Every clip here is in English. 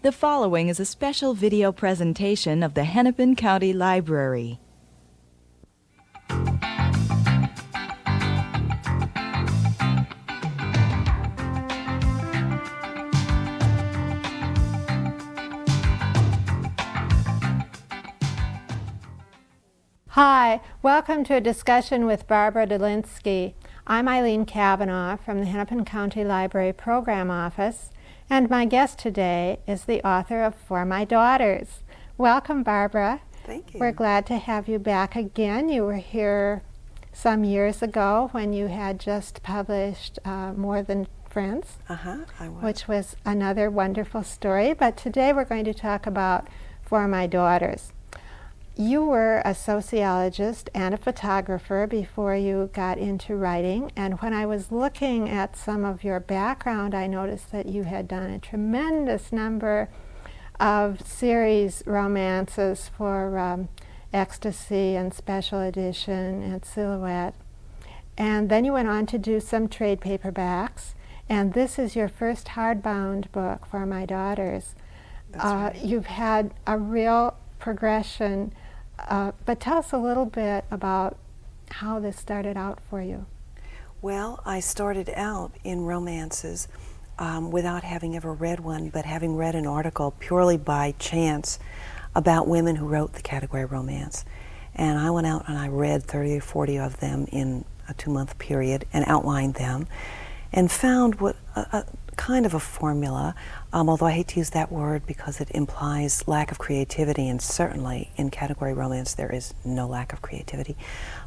The following is a special video presentation of the Hennepin County Library. Hi, welcome to a discussion with Barbara Delinsky. I'm Eileen Cavanaugh from the Hennepin County Library Program Office, and my guest today is the author of For My Daughters. Welcome, Barbara. Thank you. We're glad to have you back again. You were here some years ago when you had just published More Than Friends, I was. which was another wonderful story. But today we're going to talk about For My Daughters. You were a sociologist and a photographer before you got into writing, and when I was looking at some of your background, I noticed that you had done a tremendous number of series romances for Ecstasy and Special Edition and Silhouette. And then you went on to do some trade paperbacks, and this is your first hardbound book, For My Daughters. That's right. You've had a real progression, but tell us a little bit about how this started out for you. Well, I started out in romances without having ever read one, but having read an article purely by chance about women who wrote the category romance. And I went out and I read 30 or 40 of them in a 2-month period and outlined them and found what a kind of a formula, although I hate to use that word because it implies lack of creativity, and certainly in category romance there is no lack of creativity.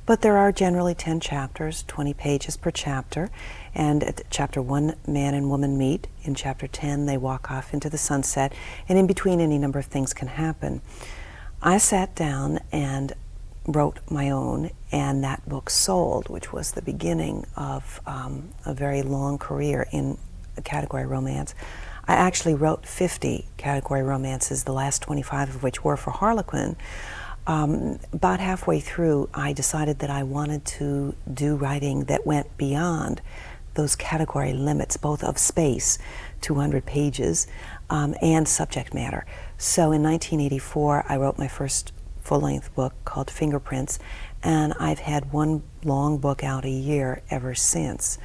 But there are generally 10 chapters, 20 pages per chapter, and at chapter 1, man and woman meet. In chapter 10, they walk off into the sunset, and in between any number of things can happen. I sat down and wrote my own, and that book sold, which was the beginning of a very long career in category romance. I actually wrote 50 category romances, the last 25 of which were for Harlequin. About halfway through, I decided that I wanted to do writing that went beyond those category limits, both of space, 200 pages, and subject matter. So in 1984, I wrote my first full-length book called Fingerprints, and I've had one long book out a year ever since.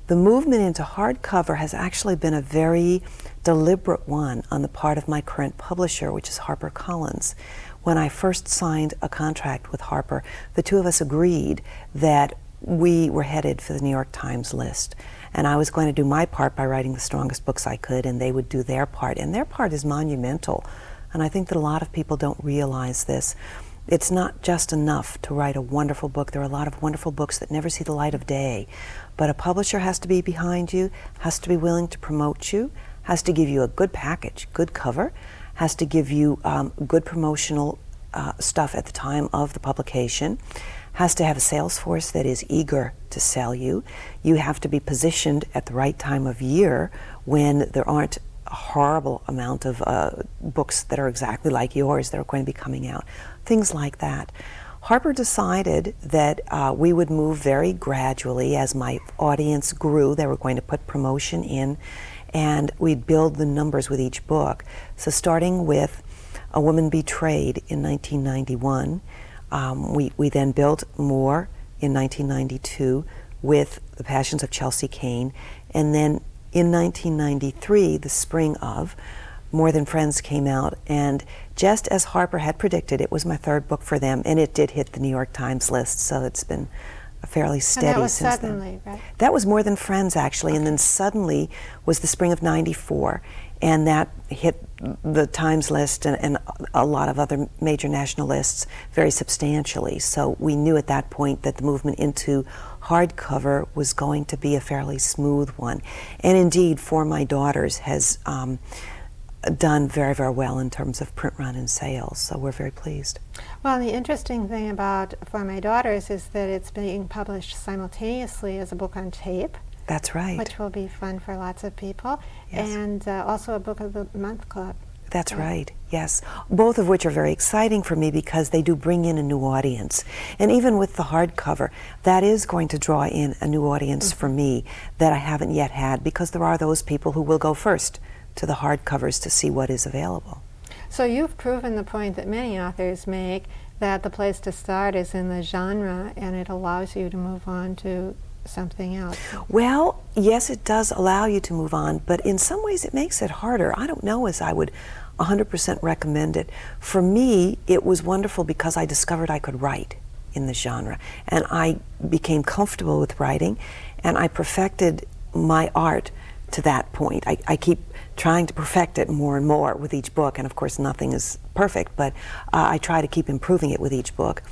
The movement into hardcover has actually been a very deliberate one on the part of my current publisher, which is HarperCollins. When I first signed a contract with Harper, the two of us agreed that we were headed for the New York Times list. And I was going to do my part by writing the strongest books I could, and they would do their part. And their part is monumental. And I think that a lot of people don't realize this. It's not just enough to write a wonderful book. There are a lot of wonderful books that never see the light of day. But a publisher has to be behind you, has to be willing to promote you, has to give you a good package, good cover, has to give you good promotional stuff at the time of the publication, has to have a sales force that is eager to sell you. You have to be positioned at the right time of year when there aren't a horrible amount of books that are exactly like yours that are going to be coming out. Things like that. Harper decided that we would move very gradually as my audience grew. They were going to put promotion in, and we'd build the numbers with each book. So starting with A Woman Betrayed in 1991, we then built more in 1992 with The Passions of Chelsea Cain, and then in 1993, the spring of, More Than Friends came out, and just as Harper had predicted, it was my third book for them, and it did hit the New York Times list, so it's been fairly steady and that was since suddenly, then. Right? That was More Than Friends, actually, and then suddenly was the spring of '94, and that hit the Times list and a lot of other major national lists very substantially. So we knew at that point that the movement into hardcover was going to be a fairly smooth one. And indeed, For My Daughters has done very, very well in terms of print run and sales, so we're very pleased. Well, the interesting thing about For My Daughters is that it's being published simultaneously as a book on tape. That's right. Which will be fun for lots of people. Yes. And also a Book of the Month Club. That's right, yes. Both of which are very exciting for me because they do bring in a new audience. And even with the hardcover, that is going to draw in a new audience for me that I haven't yet had, because there are those people who will go first to the hardcovers to see what is available. So you've proven the point that many authors make, that the place to start is in the genre, and it allows you to move on to something else. Well, yes, it does allow you to move on, but in some ways it makes it harder. I don't know as I would 100% recommend it. For me, it was wonderful because I discovered I could write in the genre, and I became comfortable with writing, and I perfected my art to that point. I keep trying to perfect it more and more with each book, and of course nothing is perfect, but I try to keep improving it with each book.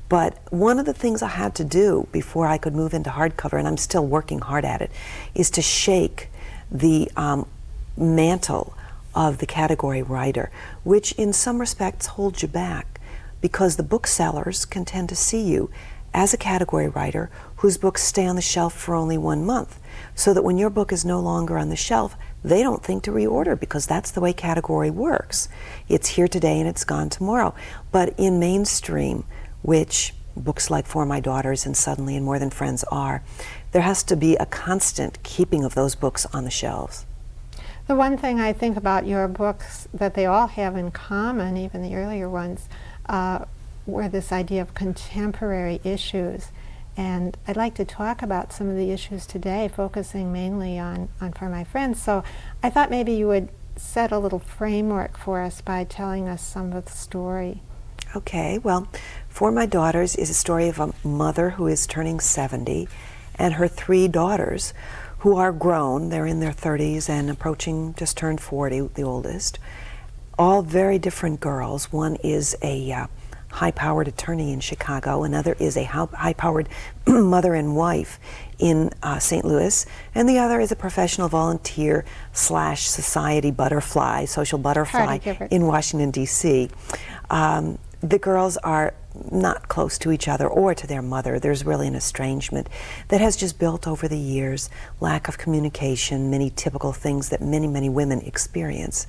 But one of the things I had to do before I could move into hardcover, and I'm still working hard at it, is to shake the mantle of the category writer, which in some respects holds you back, because the booksellers can tend to see you as a category writer whose books stay on the shelf for only 1 month, so that when your book is no longer on the shelf, they don't think to reorder, because that's the way category works. It's here today and it's gone tomorrow. But in mainstream, which books like For My Daughters and Suddenly and More Than Friends are, there has to be a constant keeping of those books on the shelves. The one thing I think about your books that they all have in common, even the earlier ones, were this idea of contemporary issues. And I'd like to talk about some of the issues today, focusing mainly on For My Friends. So I thought maybe you would set a little framework for us by telling us some of the story. Okay, well, For My Daughters is a story of a mother who is turning 70 and her 3 daughters who are grown. They're in their 30s and approaching, just turned 40, the oldest. All very different girls. One is a high-powered attorney in Chicago. Another is a high-powered mother and wife in St. Louis. And the other is a professional volunteer / society butterfly, social butterfly in Washington, D.C. The girls are not close to each other or to their mother. There's really an estrangement that has just built over the years, lack of communication, many typical things that many, many women experience.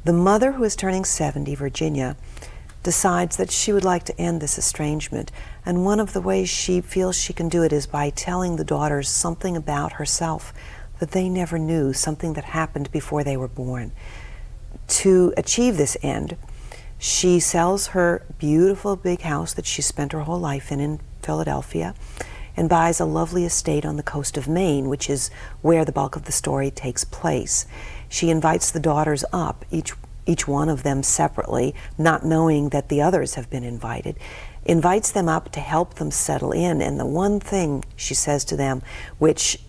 The mother, who is turning 70, Virginia, decides that she would like to end this estrangement, and one of the ways she feels she can do it is by telling the daughters something about herself that they never knew, something that happened before they were born. To achieve this end, she sells her beautiful big house that she spent her whole life in Philadelphia, and buys a lovely estate on the coast of Maine, which is where the bulk of the story takes place. She invites the daughters up, each one of them separately, not knowing that the others have been invited, invites them up to help them settle in. And the one thing she says to them, which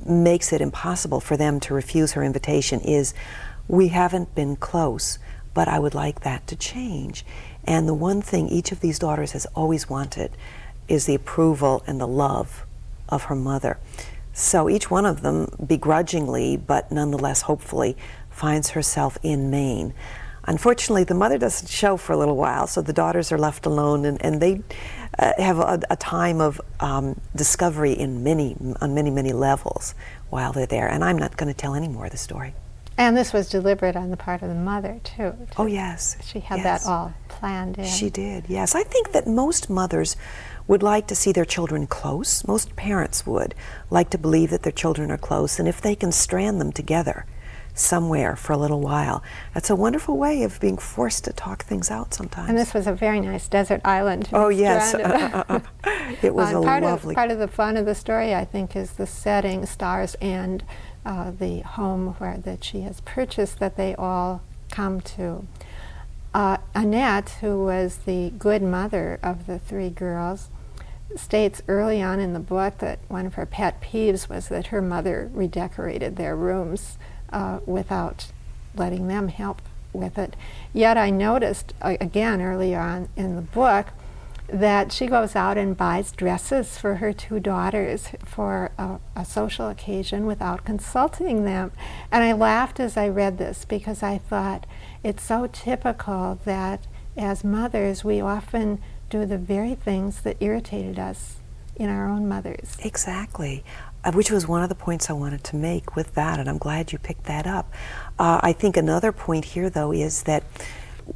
makes it impossible for them to refuse her invitation, is, "We haven't been close, but I would like that to change." And the one thing each of these daughters has always wanted is the approval and the love of her mother. So each one of them, begrudgingly, but nonetheless hopefully, finds herself in Maine. Unfortunately, the mother doesn't show for a little while, so the daughters are left alone, and they have a time of discovery on many levels while they're there. And I'm not going to tell any more of the story. And this was deliberate on the part of the mother, too. Oh, yes. She had yes. that all planned in. She did, yes. I think that most mothers would like to see their children close. Most parents would like to believe that their children are close, and if they can strand them together somewhere for a little while, that's a wonderful way of being forced to talk things out sometimes. And this was a very nice desert island. Oh, yes. It was a lovely... Part of the fun of the story, I think, is the setting, stars, and the home that she has purchased that they all come to. Annette, who was the good mother of the 3 girls, states early on in the book that one of her pet peeves was that her mother redecorated their rooms without letting them help with it. Yet I noticed, again early on in the book, that she goes out and buys dresses for her 2 daughters for a social occasion without consulting them. And I laughed as I read this, because I thought it's so typical that as mothers we often do the very things that irritated us in our own mothers. Exactly. Which was one of the points I wanted to make with that, and I'm glad you picked that up. I think another point here, though, is that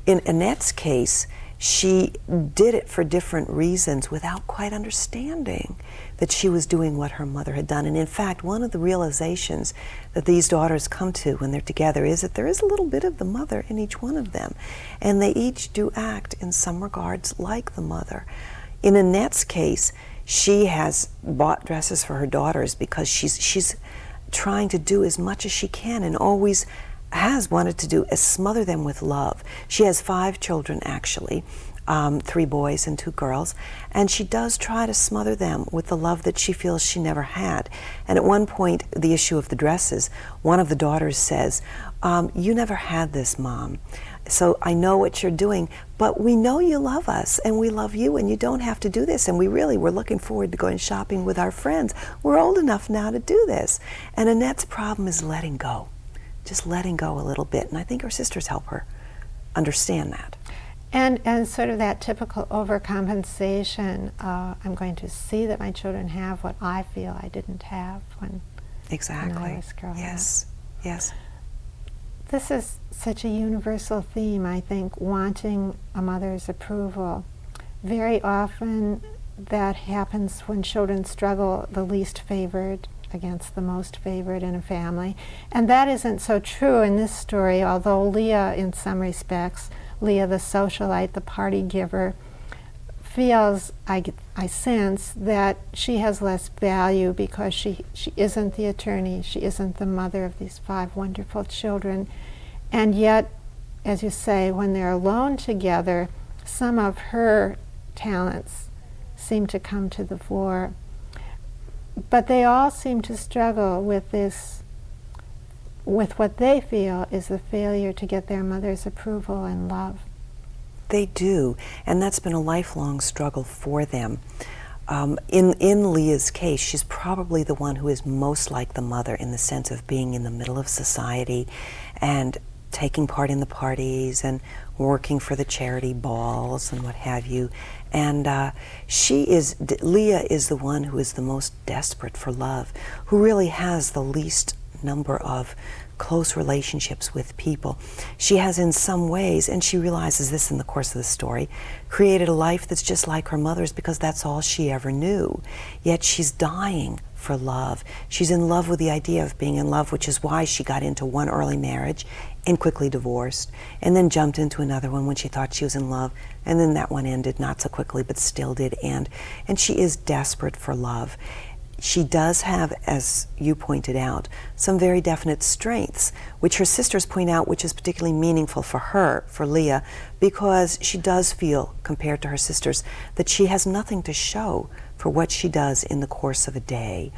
in Annette's case, she did it for different reasons without quite understanding that she was doing what her mother had done. And in fact, one of the realizations that these daughters come to when they're together is that there is a little bit of the mother in each one of them. And they each do act in some regards like the mother. In Annette's case, she has bought dresses for her daughters because she's trying to do as much as she can and always has wanted to do is smother them with love. She has 5 children, actually, 3 boys and 2 girls, and she does try to smother them with the love that she feels she never had. And at one point, the issue of the dresses, one of the daughters says, "You never had this, Mom. So I know what you're doing, but we know you love us and we love you and you don't have to do this. And we're looking forward to going shopping with our friends. We're old enough now to do this." And Annette's problem is letting go. Just letting go a little bit, and I think her sisters help her understand that. And sort of that typical overcompensation, I'm going to see that my children have what I feel I didn't have when I was growing up. Yes. This is such a universal theme, I think, wanting a mother's approval. Very often that happens when children struggle the least favored against the most favored in a family. And that isn't so true in this story, although Leah, in some respects, Leah the socialite, the party giver, feels, I sense, that she has less value because she isn't the attorney, she isn't the mother of these 5 wonderful children. And yet, as you say, when they're alone together, some of her talents seem to come to the fore. But they all seem to struggle with this, with what they feel is the failure to get their mother's approval and love. They do, and that's been a lifelong struggle for them. In Leah's case, she's probably the one who is most like the mother in the sense of being in the middle of society and taking part in the parties and working for the charity balls and what have you. And Leah is the one who is the most desperate for love, who really has the least number of close relationships with people. She has in some ways, and she realizes this in the course of the story, created a life that's just like her mother's because that's all she ever knew. Yet she's dying for love. She's in love with the idea of being in love, which is why she got into one early marriage and quickly divorced, and then jumped into another one when she thought she was in love, and then that one ended, not so quickly, but still did end. And she is desperate for love. She does have, as you pointed out, some very definite strengths, which her sisters point out, which is particularly meaningful for her, for Leah, because she does feel, compared to her sisters, that she has nothing to show for what she does in the course of a day.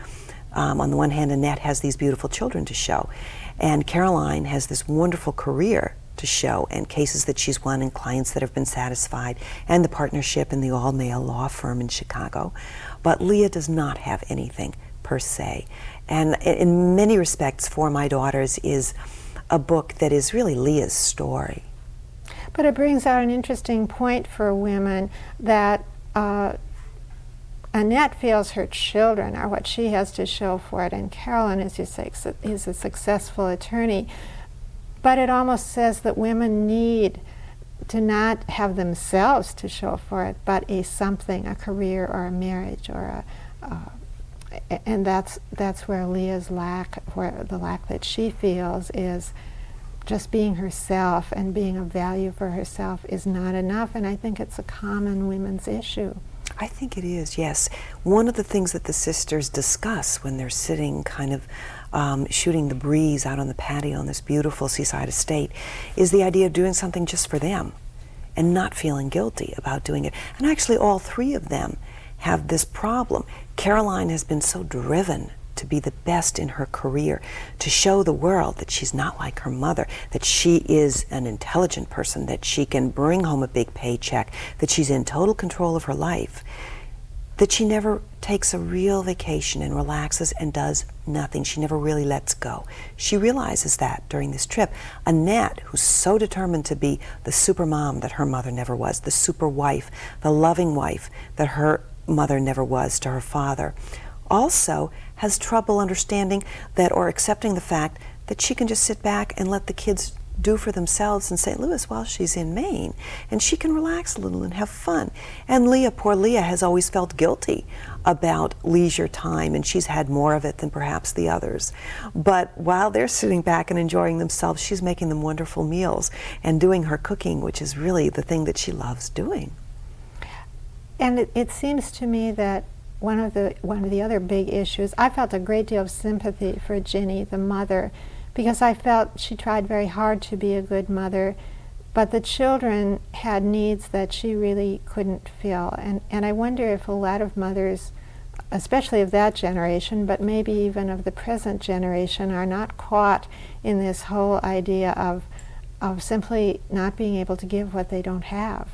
On the one hand, Annette has these beautiful children to show, and Caroline has this wonderful career to show, and cases that she's won and clients that have been satisfied, and the partnership in the all-male law firm in Chicago. But Leah does not have anything per se. And in many respects, For My Daughters is a book that is really Leah's story. But it brings out an interesting point for women that Annette feels her children are what she has to show for it, and Carolyn, as you say, is a successful attorney. But it almost says that women need to not have themselves to show for it, but a career or a marriage, or and that's where Leah's lack, where the lack that she feels is just being herself and being of value for herself is not enough. And I think it's a common women's issue. I think it is, yes. One of the things that the sisters discuss when they're sitting kind of shooting the breeze out on the patio on this beautiful seaside estate is the idea of doing something just for them and not feeling guilty about doing it. And actually all 3 of them have this problem. Caroline has been so driven to be the best in her career, to show the world that she's not like her mother, that she is an intelligent person, that she can bring home a big paycheck, that she's in total control of her life, that she never takes a real vacation and relaxes and does nothing. She never really lets go. She realizes that during this trip. Annette, who's so determined to be the super mom that her mother never was, the super wife, the loving wife that her mother never was to her father, also has trouble understanding that, or accepting the fact that she can just sit back and let the kids do for themselves in St. Louis while she's in Maine, and she can relax a little and have fun. And Leah, poor Leah, has always felt guilty about leisure time, and she's had more of it than perhaps the others. But while they're sitting back and enjoying themselves, she's making them wonderful meals and doing her cooking, which is really the thing that she loves doing. And it seems to me that one of the other big issues, I felt a great deal of sympathy for Ginny, the mother, because I felt she tried very hard to be a good mother, but the children had needs that she really couldn't fill. And I wonder if a lot of mothers, especially of that generation, but maybe even of the present generation, are not caught in this whole idea of simply not being able to give what they don't have.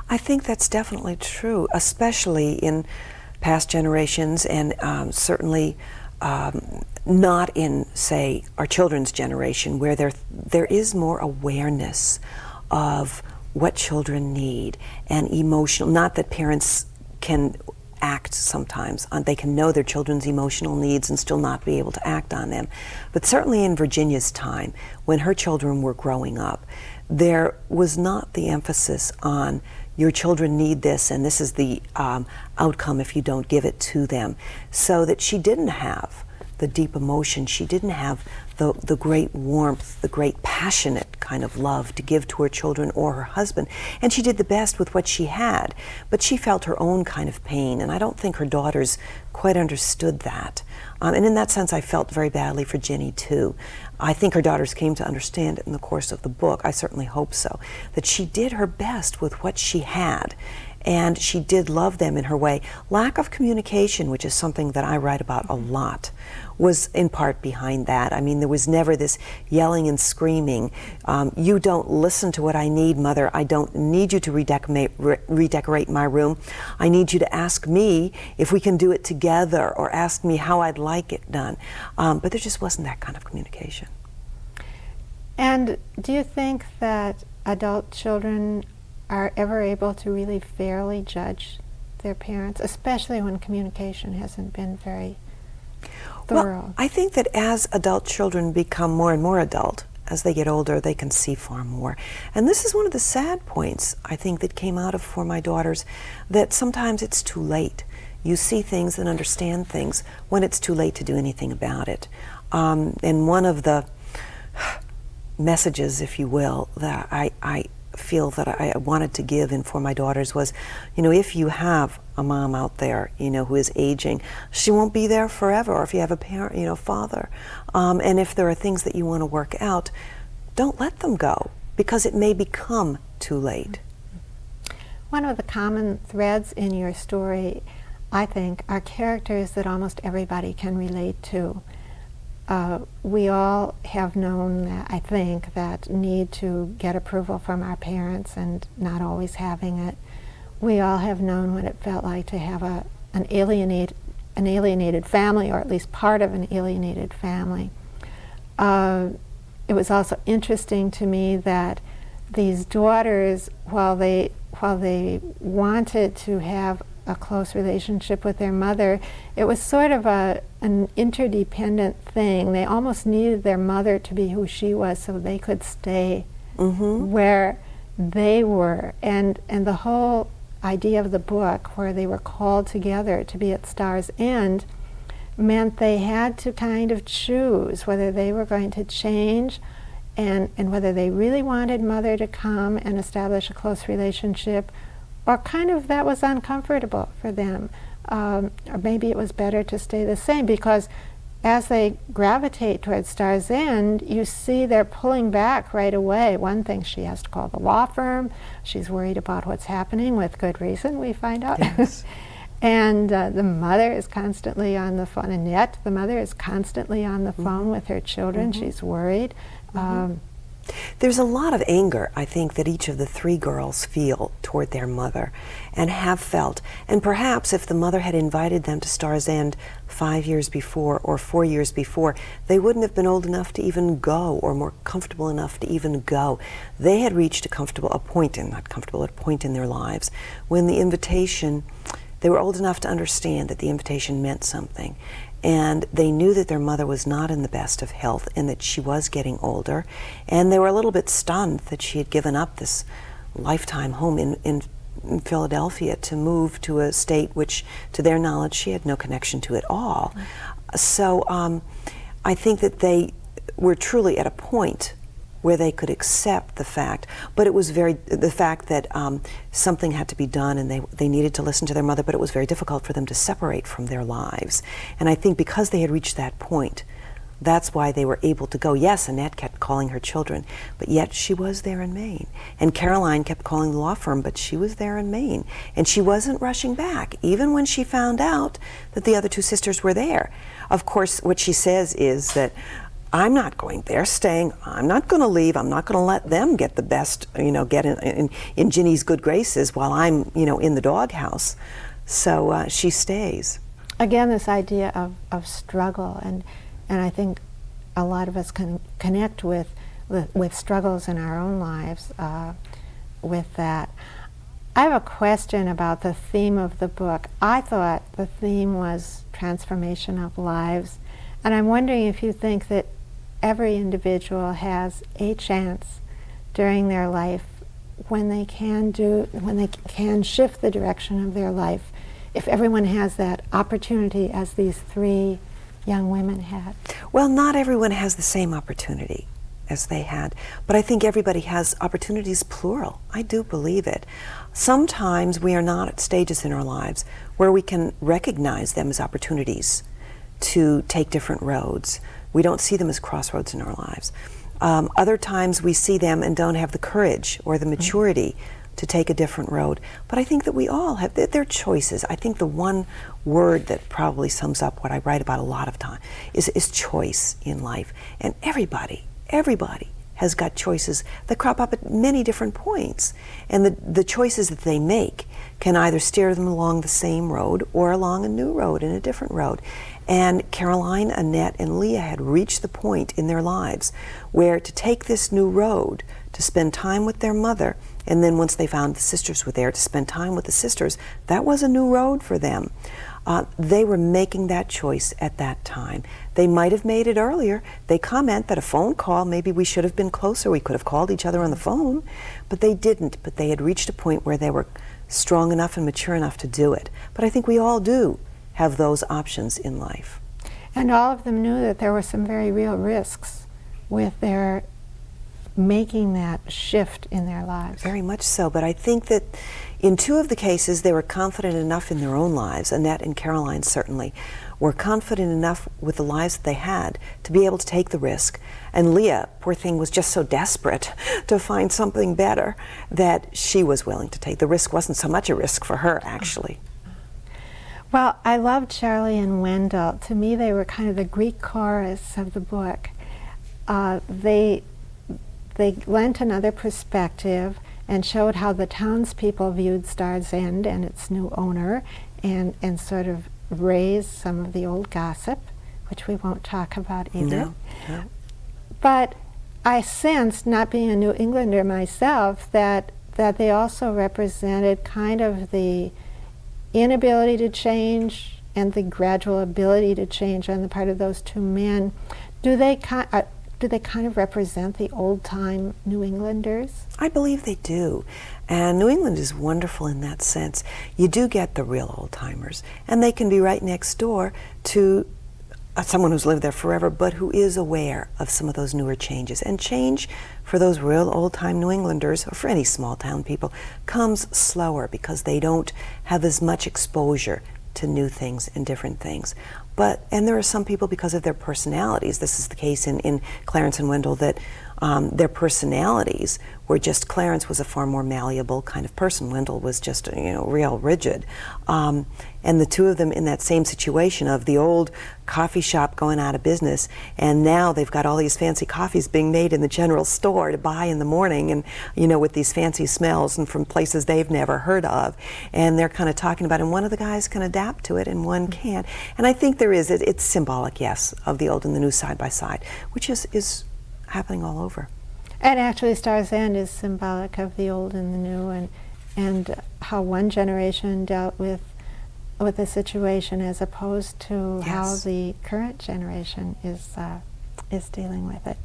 I think that's definitely true, especially in past generations, and certainly not in, say, our children's generation, where there is more awareness of what children need and emotional, not that parents can act sometimes, they can know their children's emotional needs and still not be able to act on them. But certainly in Virginia's time, when her children were growing up, there was not the emphasis on your children need this and this is the outcome if you don't give it to them. So that she didn't have the deep emotion, she didn't have the great warmth, the great passionate kind of love to give to her children or her husband. And she did the best with what she had, but she felt her own kind of pain, and I don't think her daughters quite understood that. And in that sense, I felt very badly for Ginny too. I think her daughters came to understand it in the course of the book. I certainly hope so, that she did her best with what she had, and she did love them in her way. Lack of communication, which is something that I write about a lot, was in part behind that. I mean, there was never this yelling and screaming. You don't listen to what I need, Mother. I don't need you to redecorate my room. I need you to ask me if we can do it together, or ask me how I'd like it done. But there just wasn't that kind of communication. And do you think that adult children are ever able to really fairly judge their parents, especially when communication hasn't been very thorough? Well, I think that as adult children become more and more adult, as they get older, they can see far more. And this is one of the sad points, I think, that came out of For My Daughters, that sometimes it's too late. You see things and understand things when it's too late to do anything about it. And one of the messages, if you will, that I feel that I wanted to give in For My Daughters was, if you have a mom out there, who is aging, she won't be there forever. Or if you have a parent, father, and if there are things that you want to work out, don't let them go, because it may become too late. One of the common threads in your story, I think, are characters that almost everybody can relate to. We all have known that, I think, that need to get approval from our parents and not always having it. We all have known what it felt like to have an alienated family, or at least part of an alienated family. It was also interesting to me that these daughters, while they wanted to have a close relationship with their mother, it was sort of an interdependent thing. They almost needed their mother to be who she was so they could stay where they were. And the whole idea of the book, where they were called together to be at Star's End, meant they had to kind of choose whether they were going to change and whether they really wanted Mother to come and establish a close relationship, or kind of that was uncomfortable for them. Or maybe it was better to stay the same, because as they gravitate towards Star's End, you see they're pulling back right away. One thing, she has to call the law firm. She's worried about what's happening, with good reason, we find out. Yes. And the mother is constantly on the phone. Annette, the mother, is constantly on the phone with her children. She's worried. There's a lot of anger, I think, that each of the three girls feel toward their mother and have felt. And perhaps if the mother had invited them to Star's End 5 years before or 4 years before, they wouldn't have been old enough to even go, or more comfortable enough to even go. They had reached a point in their lives when the invitation, they were old enough to understand that the invitation meant something. and they knew that their mother was not in the best of health and that she was getting older, and they were a little bit stunned that she had given up this lifetime home in Philadelphia to move to a state which, to their knowledge, she had no connection to at all. So I think that they were truly at a point where they could accept the fact, but it was the fact that something had to be done, and they needed to listen to their mother, but it was very difficult for them to separate from their lives. And I think because they had reached that point, that's why they were able to go. Yes, Annette kept calling her children, but yet she was there in Maine. And Caroline kept calling the law firm, but she was there in Maine. And she wasn't rushing back, even when she found out that the other two sisters were there. Of course, what she says is that, I'm not going there, staying, I'm not going to leave, I'm not going to let them get the best, get in Ginny's good graces while I'm, in the doghouse. So she stays. Again, this idea of struggle, and I think a lot of us can connect with struggles in our own lives with that. I have a question about the theme of the book. I thought the theme was transformation of lives, and I'm wondering if you think that every individual has a chance during their life when they can shift the direction of their life, if everyone has that opportunity as these three young women had. Well, not everyone has the same opportunity as they had, but I think everybody has opportunities, plural. I do believe it. Sometimes we are not at stages in our lives where we can recognize them as opportunities to take different roads. We don't see them as crossroads in our lives. Other times we see them and don't have the courage or the maturity to take a different road. But I think that we all have their choices. I think the one word that probably sums up what I write about a lot of time is choice in life. And everybody has got choices that crop up at many different points. And the choices that they make can either steer them along the same road or along a new road and a different road. And Caroline, Annette, and Leah had reached the point in their lives where to take this new road, to spend time with their mother, and then once they found the sisters were there, to spend time with the sisters, that was a new road for them. They were making that choice at that time. They might have made it earlier. They comment that a phone call, maybe we should have been closer, we could have called each other on the phone, but they didn't. But they had reached a point where they were strong enough and mature enough to do it. But I think we all do have those options in life. And all of them knew that there were some very real risks with their making that shift in their lives. Very much so, but I think that in two of the cases they were confident enough in their own lives. Annette and Caroline certainly were confident enough with the lives that they had to be able to take the risk. And Leah, poor thing, was just so desperate to find something better that she was willing to take. The risk wasn't so much a risk for her, actually. Well, I loved Charlie and Wendell. To me, they were kind of the Greek chorus of the book. They lent another perspective and showed how the townspeople viewed Star's End and its new owner, and sort of raised some of the old gossip, which we won't talk about either. No. But I sensed, not being a New Englander myself, that they also represented kind of the inability to change and the gradual ability to change on the part of those two men. Do they kind of represent the old-time New Englanders? I believe they do. And New England is wonderful in that sense. You do get the real old-timers, and they can be right next door to someone who's lived there forever, but who is aware of some of those newer changes. And change for those real old-time New Englanders, or for any small-town people, comes slower because they don't have as much exposure to new things and different things. And there are some people, because of their personalities, this is the case in Clarence and Wendell, that their personalities were just, Clarence was a far more malleable kind of person. Wendell was just, real rigid. And the two of them in that same situation of the old coffee shop going out of business, and now they've got all these fancy coffees being made in the general store to buy in the morning, and with these fancy smells and from places they've never heard of. And they're kind of talking about, and one of the guys can adapt to it and one can't. And I think it's symbolic, yes, of the old and the new side by side, which is happening all over. And actually Star's End is symbolic of the old and the new, and how one generation dealt with with the situation as opposed to how Yes. the current generation is dealing with it.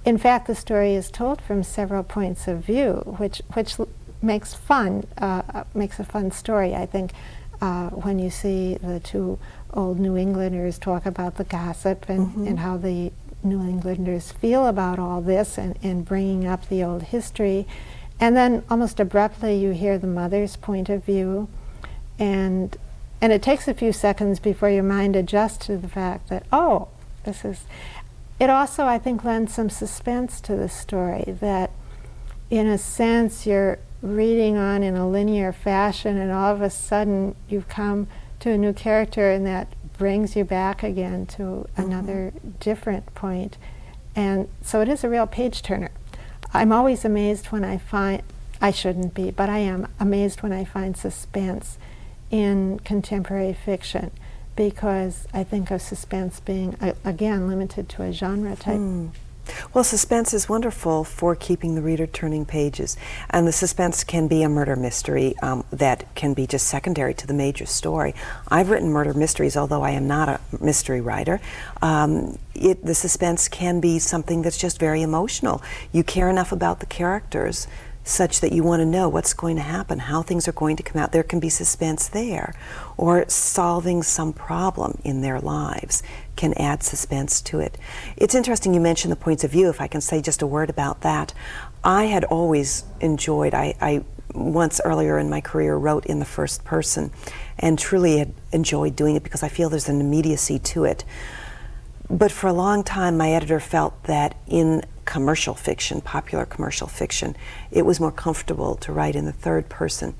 In fact, the story is told from several points of view, which makes makes a fun story. I think when you see the two old New Englanders talk about the gossip and how the New Englanders feel about all this and bringing up the old history, and then almost abruptly you hear the mother's point of view, and it takes a few seconds before your mind adjusts to the fact that, oh, this is. It also, I think, lends some suspense to the story, that in a sense you're reading on in a linear fashion and all of a sudden you've come to a new character and that brings you back again to another different point. And so it is a real page turner. I'm always amazed when I find, I shouldn't be, but I am amazed when I find suspense in contemporary fiction, because I think of suspense being, again, limited to a genre type. Well, suspense is wonderful for keeping the reader turning pages. And the suspense can be a murder mystery that can be just secondary to the major story. I've written murder mysteries, although I am not a mystery writer. The suspense can be something that's just very emotional. You care enough about the characters such that you want to know what's going to happen, how things are going to come out. There can be suspense there. Or solving some problem in their lives can add suspense to it. It's interesting you mentioned the points of view, if I can say just a word about that. I had always enjoyed, I once earlier in my career wrote in the first person and truly had enjoyed doing it because I feel there's an immediacy to it. But for a long time, my editor felt that in commercial fiction, popular commercial fiction, it was more comfortable to write in the third person.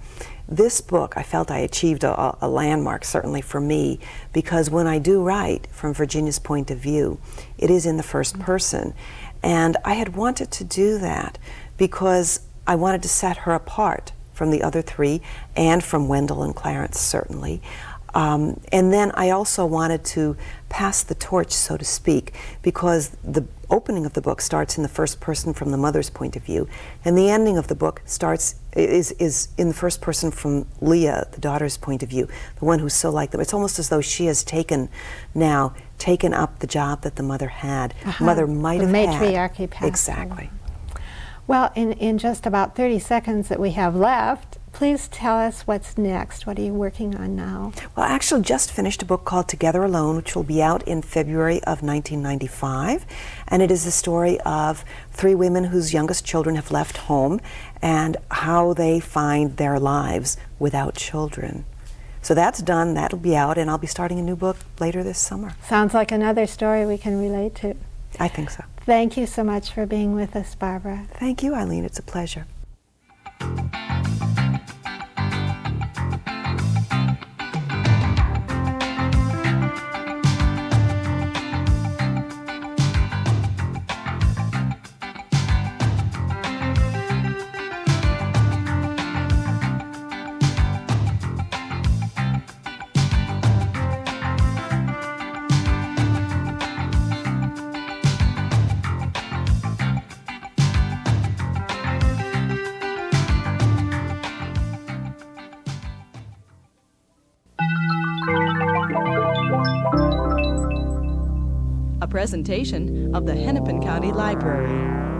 This book, I felt I achieved a landmark, certainly for me, because when I do write from Virginia's point of view, it is in the first person. And I had wanted to do that because I wanted to set her apart from the other three, and from Wendell and Clarence, certainly. And then I also wanted to pass the torch, so to speak, because the opening of the book starts in the first person from the mother's point of view, and the ending of the book is in the first person from Leah, the daughter's point of view, the one who's so like them. It's almost as though she has taken up the job that the mother had. Mother might have had. The matriarchy passed. Exactly. Well, in just about 30 seconds that we have left, please tell us what's next. What are you working on now? Well, I actually just finished a book called Together Alone, which will be out in February of 1995. And it is the story of three women whose youngest children have left home and how they find their lives without children. So that's done. That'll be out, and I'll be starting a new book later this summer. Sounds like another story we can relate to. I think so. Thank you so much for being with us, Barbara. Thank you, Eileen. It's a pleasure. A presentation of the Hennepin County Library.